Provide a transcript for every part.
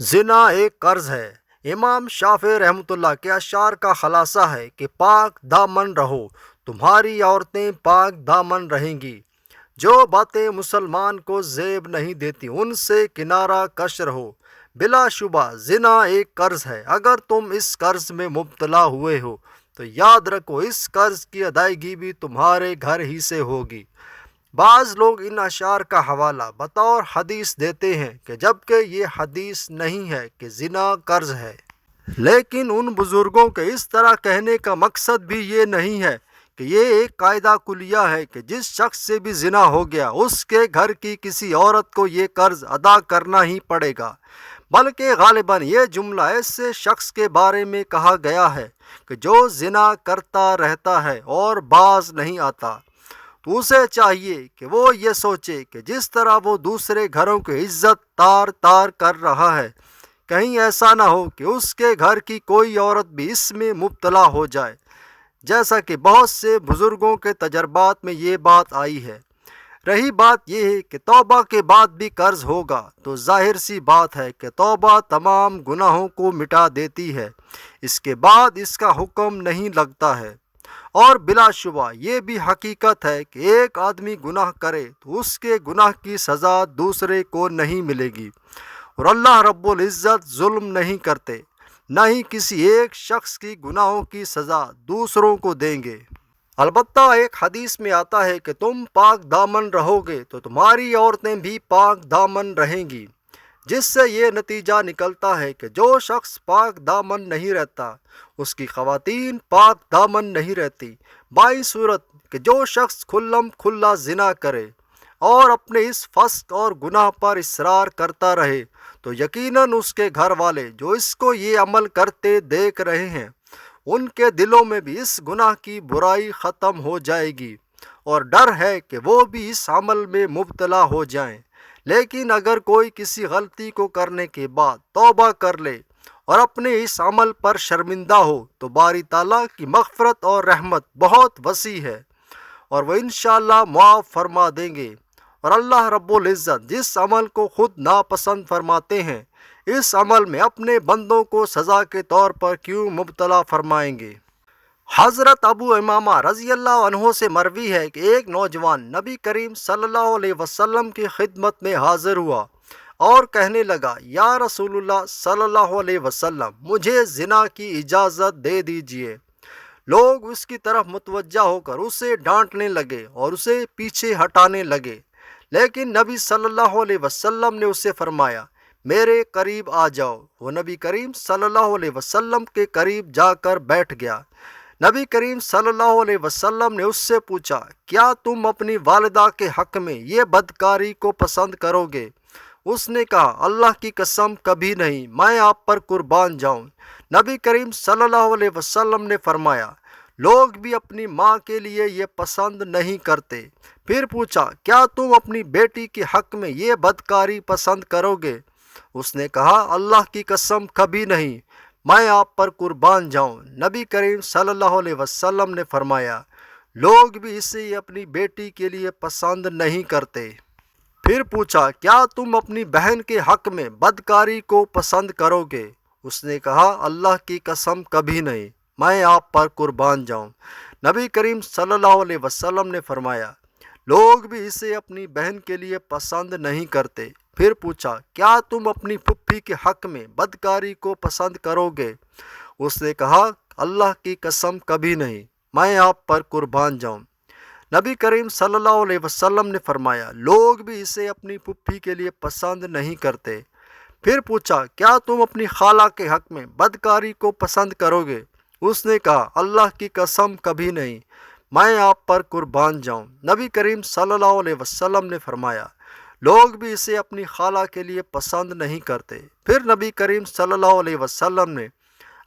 زنا ایک قرض ہے۔ امام شافعی رحمۃ اللہ کے اشعار کا خلاصہ ہے کہ پاک دامن رہو، تمہاری عورتیں پاک دامن رہیں گی۔ جو باتیں مسلمان کو زیب نہیں دیتی ان سے کنارہ کش رہو۔ بلا شبہ زنا ایک قرض ہے۔ اگر تم اس قرض میں مبتلا ہوئے ہو تو یاد رکھو اس قرض کی ادائیگی بھی تمہارے گھر ہی سے ہوگی۔ بعض لوگ ان اشعار کا حوالہ بطور حدیث دیتے ہیں کہ جبکہ یہ حدیث نہیں ہے کہ زنا قرض ہے، لیکن ان بزرگوں کے اس طرح کہنے کا مقصد بھی یہ نہیں ہے کہ یہ ایک قاعدہ کلیہ ہے کہ جس شخص سے بھی زنا ہو گیا اس کے گھر کی کسی عورت کو یہ قرض ادا کرنا ہی پڑے گا، بلکہ غالباً یہ جملہ ایسے شخص کے بارے میں کہا گیا ہے کہ جو زنا کرتا رہتا ہے اور باز نہیں آتا۔ تو اسے چاہیے کہ وہ یہ سوچے کہ جس طرح وہ دوسرے گھروں کی عزت تار تار کر رہا ہے، کہیں ایسا نہ ہو کہ اس کے گھر کی کوئی عورت بھی اس میں مبتلا ہو جائے، جیسا کہ بہت سے بزرگوں کے تجربات میں یہ بات آئی ہے۔ رہی بات یہ ہے کہ توبہ کے بعد بھی قرض ہوگا، تو ظاہر سی بات ہے کہ توبہ تمام گناہوں کو مٹا دیتی ہے، اس کے بعد اس کا حکم نہیں لگتا ہے۔ اور بلا شبہ یہ بھی حقیقت ہے کہ ایک آدمی گناہ کرے تو اس کے گناہ کی سزا دوسرے کو نہیں ملے گی، اور اللہ رب العزت ظلم نہیں کرتے، نہ ہی کسی ایک شخص کی گناہوں کی سزا دوسروں کو دیں گے۔ البتہ ایک حدیث میں آتا ہے کہ تم پاک دامن رہو گے تو تمہاری عورتیں بھی پاک دامن رہیں گی، جس سے یہ نتیجہ نکلتا ہے کہ جو شخص پاک دامن نہیں رہتا اس کی خواتین پاک دامن نہیں رہتی، بائی صورت کہ جو شخص کھلم کھلا زنا کرے اور اپنے اس فسق اور گناہ پر اصرار کرتا رہے تو یقیناً اس کے گھر والے جو اس کو یہ عمل کرتے دیکھ رہے ہیں ان کے دلوں میں بھی اس گناہ کی برائی ختم ہو جائے گی، اور ڈر ہے کہ وہ بھی اس عمل میں مبتلا ہو جائیں۔ لیکن اگر کوئی کسی غلطی کو کرنے کے بعد توبہ کر لے اور اپنے اس عمل پر شرمندہ ہو تو باری تعالیٰ کی مغفرت اور رحمت بہت وسیع ہے، اور وہ انشاءاللہ معاف فرما دیں گے۔ اور اللہ رب العزت جس عمل کو خود ناپسند فرماتے ہیں اس عمل میں اپنے بندوں کو سزا کے طور پر کیوں مبتلا فرمائیں گے؟ حضرت ابو امامہ رضی اللہ عنہ سے مروی ہے کہ ایک نوجوان نبی کریم صلی اللہ علیہ وسلم کی خدمت میں حاضر ہوا اور کہنے لگا، یا رسول اللہ صلی اللہ علیہ وسلم، مجھے زنا کی اجازت دے دیجیے۔ لوگ اس کی طرف متوجہ ہو کر اسے ڈانٹنے لگے اور اسے پیچھے ہٹانے لگے، لیکن نبی صلی اللہ علیہ وسلم نے اسے فرمایا، میرے قریب آ جاؤ۔ وہ نبی کریم صلی اللہ علیہ وسلم کے قریب جا کر بیٹھ گیا۔ نبی کریم صلی اللہ علیہ وسلم نے اس سے پوچھا، کیا تم اپنی والدہ کے حق میں یہ بدکاری کو پسند کرو گے؟ اس نے کہا، اللہ کی قسم کبھی نہیں، میں آپ پر قربان جاؤں۔ نبی کریم صلی اللہ علیہ وسلم نے فرمایا، لوگ بھی اپنی ماں کے لیے یہ پسند نہیں کرتے۔ پھر پوچھا، کیا تم اپنی بیٹی کے حق میں یہ بدکاری پسند کرو گے؟ اس نے کہا، اللہ کی قسم کبھی نہیں، میں آپ پر قربان جاؤں۔ نبی کریم صلی اللہ علیہ وسلم نے فرمایا، لوگ بھی اسے اپنی بیٹی کے لیے پسند نہیں کرتے۔ پھر پوچھا، کیا تم اپنی بہن کے حق میں بدکاری کو پسند کرو گے؟ اس نے کہا، اللہ کی قسم کبھی نہیں، میں آپ پر قربان جاؤں۔ نبی کریم صلی اللہ علیہ وسلم نے فرمایا، لوگ بھی اسے اپنی بہن کے لیے پسند نہیں کرتے۔ پھر پوچھا، کیا تم اپنی پھپھی کے حق میں بدکاری کو پسند کرو گے؟ اس نے کہا، اللہ کی قسم کبھی نہیں، میں آپ پر قربان جاؤں۔ نبی کریم صلی اللہ علیہ وسلم نے فرمایا، لوگ بھی اسے اپنی پھپھی کے لیے پسند نہیں کرتے۔ پھر پوچھا، کیا تم اپنی خالہ کے حق میں بدکاری کو پسند کرو گے؟ اس نے کہا، اللہ کی قسم کبھی نہیں، میں آپ پر قربان جاؤں۔ نبی کریم صلی اللہ علیہ وسلم نے فرمایا، لوگ بھی اسے اپنی خالہ کے لیے پسند نہیں کرتے۔ پھر نبی کریم صلی اللہ علیہ وسلم نے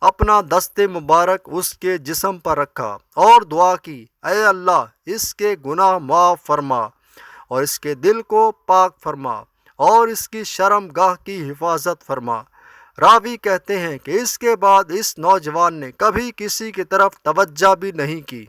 اپنا دست مبارک اس کے جسم پر رکھا اور دعا کی، اے اللہ اس کے گناہ معاف فرما اور اس کے دل کو پاک فرما اور اس کی شرم گاہ کی حفاظت فرما۔ راوی کہتے ہیں کہ اس کے بعد اس نوجوان نے کبھی کسی کی طرف توجہ بھی نہیں کی۔